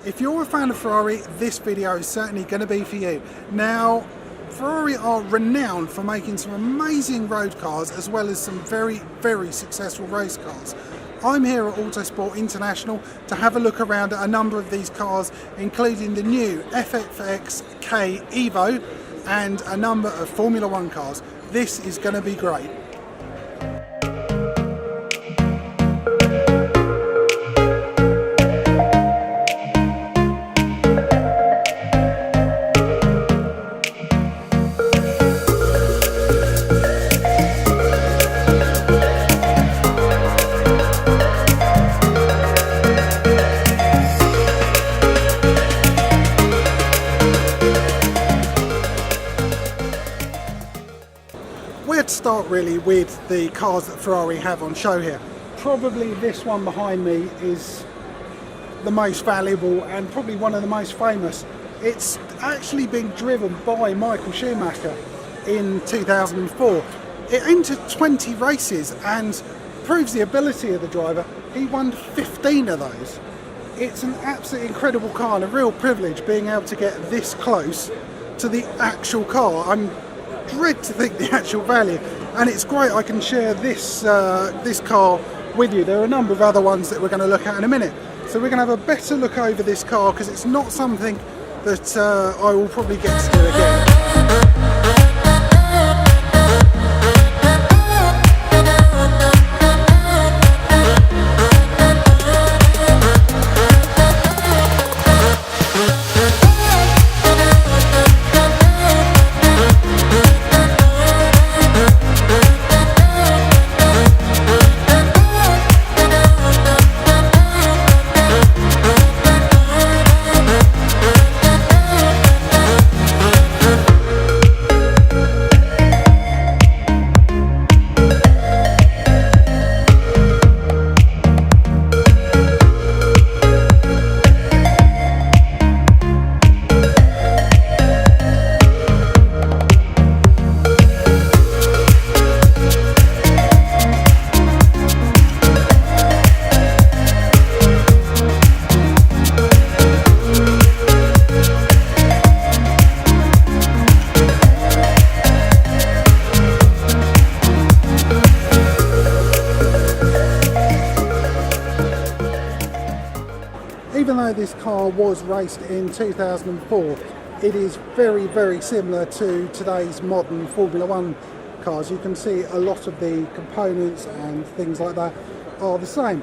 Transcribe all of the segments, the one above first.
If you're a fan of Ferrari, this video is certainly going to be for you. Now, Ferrari are renowned for making some amazing road cars as well as some very, very successful race cars. I'm here at Autosport International to have a look around at a number of these cars, including the new FXX-K Evo and a number of Formula One cars. This is going to be great. We'd start really with the cars that Ferrari have on show here. Probably this one behind me is the most valuable and probably one of the most famous. It's actually been driven by Michael Schumacher in 2004. It entered 20 races and proves the ability of the driver. He won 15 of those. It's an absolutely incredible car and a real privilege being able to get this close to the actual car. I'm dread to think the actual value, and it's great I can share this this car with you. There are a number of other ones that we're going to look at in a minute, so we're going to have a better look over this car because it's not something that I will probably get to do again. Even though this car was raced in 2004, it is very, very similar to today's modern Formula One cars. You can see a lot of the components and things like that are the same.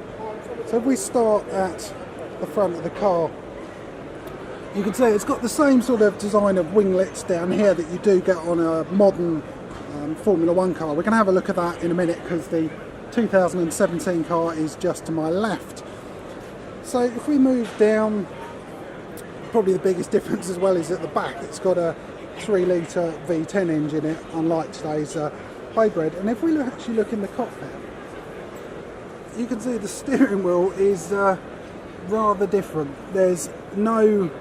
So if we start at the front of the car, you can see it's got the same sort of design of winglets down here that you do get on a modern Formula One car. We're going to have a look at that in a minute because the 2017 car is just to my left. So if we move down, probably the biggest difference as well is at the back. It's got a 3-litre V10 engine in it, unlike today's hybrid. And if we actually look in the cockpit, you can see the steering wheel is rather different. There's no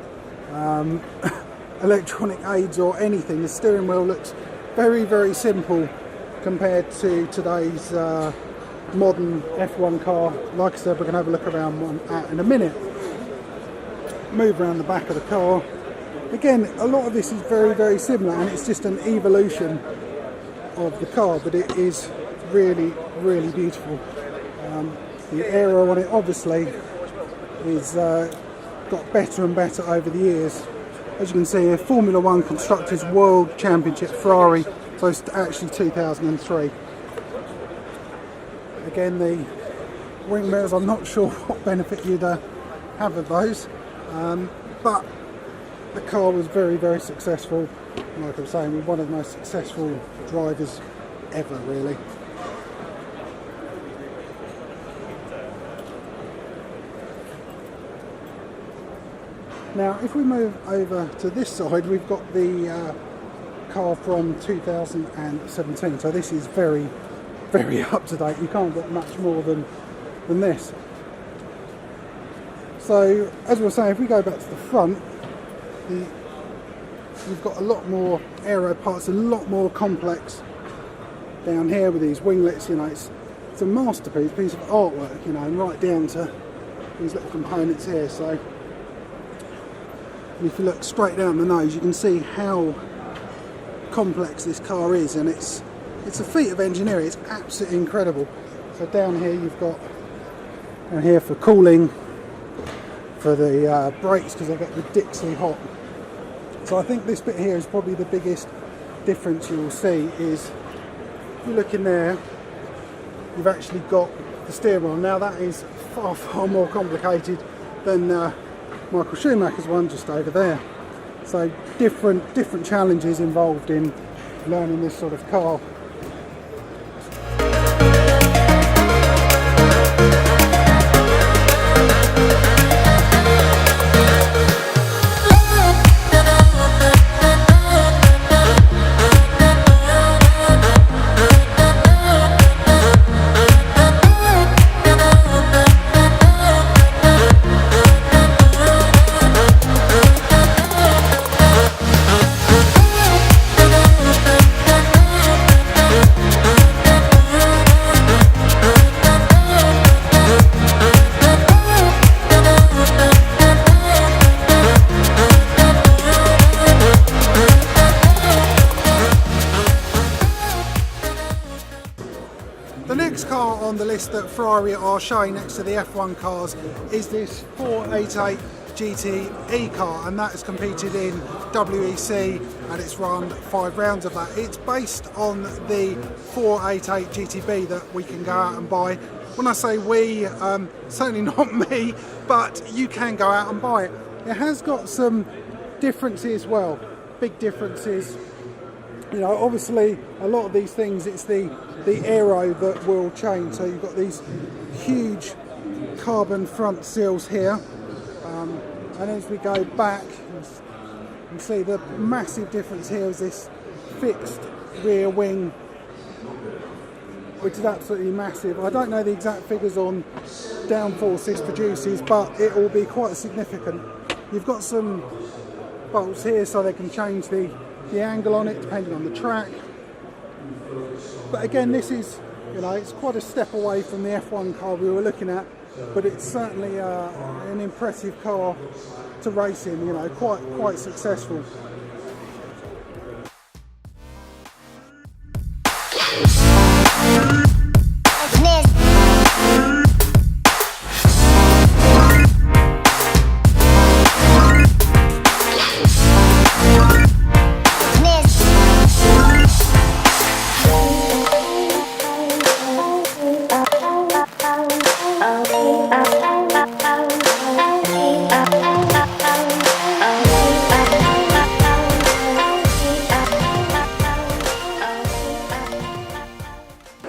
electronic aids or anything. The steering wheel looks very, very simple compared to today's modern F1 car. Like I said, we're going to have a look around one in a minute. Move around the back of the car. Again, a lot of this is very, very similar, and it's just an evolution of the car, but it is really, really beautiful. The aero on it obviously is got better and better over the years. As you can see, a Formula One Constructors World Championship Ferrari, so it's actually 2003. Again, the wing mirrors, I'm not sure what benefit you'd have of those, but the car was very, very successful. Like I was saying, one of the most successful drivers ever, really. Now, if we move over to this side, we've got the car from 2017, so this is very, very up to date. You can't get much more than this. So as we were saying, if we go back to the front, you've got a lot more aero parts, a lot more complex down here with these winglets. You know, it's a masterpiece, piece of artwork, you know, and right down to these little components here. So And if you look straight down the nose, you can see how complex this car is, and it's a feat of engineering. It's absolutely incredible. So down here you've got down here for cooling, for the brakes, because they get ridiculously hot. So I think this bit here is probably the biggest difference you will see. Is if you look in there, you've actually got the steering wheel. Now that is far more complicated than Michael Schumacher's one just over there. So different challenges involved in learning this sort of car. The next car on the list that Ferrari are showing next to the F1 cars is this 488 GT car, and that has competed in WEC and it's run 5 rounds of that. It's based on the 488 GTB that we can go out and buy. When I say we, certainly not me, but you can go out and buy it. It has got some differences, well, big differences. You know, obviously a lot of these things, it's the aero that will change. So you've got these huge carbon front seals here, and as we go back, you can see the massive difference here is this fixed rear wing, which is absolutely massive. I don't know the exact figures on downforce this produces, but it will be quite significant. You've got some bolts here so they can change the angle on it depending on the track. But again, this is, you know, it's quite a step away from the F1 car we were looking at, but it's certainly an impressive car to race in, you know, quite successful.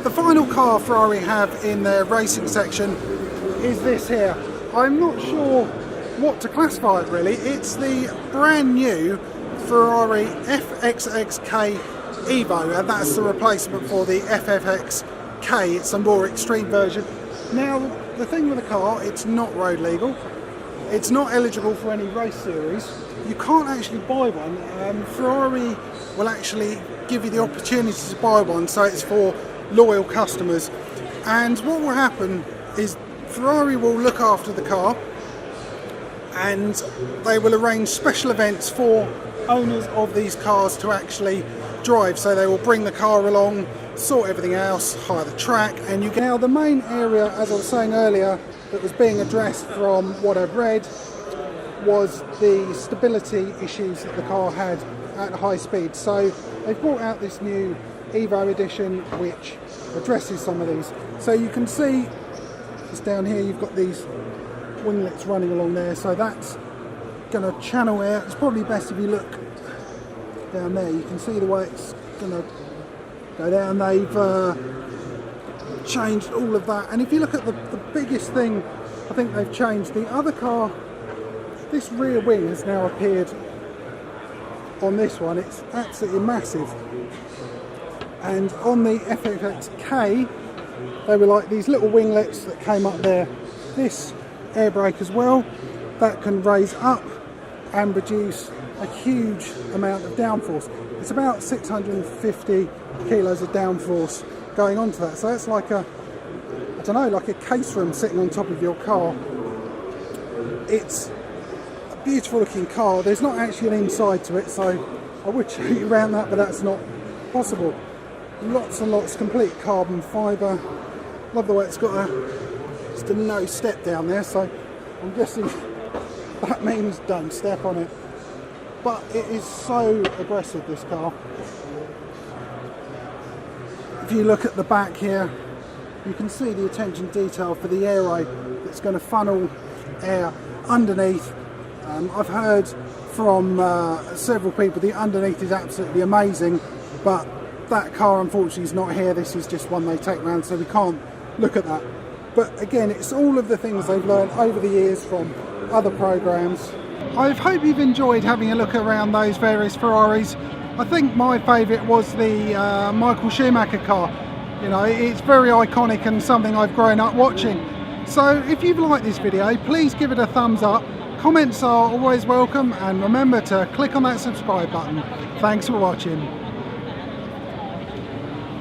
The final car Ferrari have in their racing section is this here. I'm not sure what to classify it really. It's the brand new Ferrari FXX-K Evo, and that's the replacement for the FXX-K. It's a more extreme version. Now, the thing with the car, it's not road legal. It's not eligible for any race series. You can't actually buy one. Ferrari will actually give you the opportunity to buy one, so it's for loyal customers. And what will happen is Ferrari will look after the car, and they will arrange special events for owners of these cars to actually drive. So they will bring the car along, sort everything else, hire the track, and you get. Now the main area, as I was saying earlier, that was being addressed from what I've read was the stability issues that the car had at high speed. So they've brought out this new Evo edition which addresses some of these. So you can see just down here you've got these winglets running along there, so that's going to channel air. It's probably best if you look down there, you can see the way it's going to go down. They've changed all of that, and if you look at the biggest thing I think they've changed, the other car, this rear wing has now appeared on this one. It's absolutely massive. And on the FXX-K, they were like these little winglets that came up there. This air brake as well, that can raise up and produce a huge amount of downforce. It's about 650 kilos of downforce going onto that. So it's like a, I don't know, like a case room sitting on top of your car. It's a beautiful looking car. There's not actually an inside to it, so I would show you around that, but that's not possible. Lots and lots, complete carbon fibre. Love the way it's got just a no step down there, so I'm guessing that means don't step on it. But it is so aggressive, this car. If you look at the back here, you can see the attention to detail for the aero that's going to funnel air underneath. I've heard from several people the underneath is absolutely amazing, but that car unfortunately is not here. This is just one they take around, so we can't look at that. But again, it's all of the things they've learned over the years from other programs. I hope you've enjoyed having a look around those various Ferraris. I think my favourite was the Michael Schumacher car. You know, it's very iconic and something I've grown up watching. So if you've liked this video, please give it a thumbs up. Comments are always welcome, and remember to click on that subscribe button. Thanks for watching.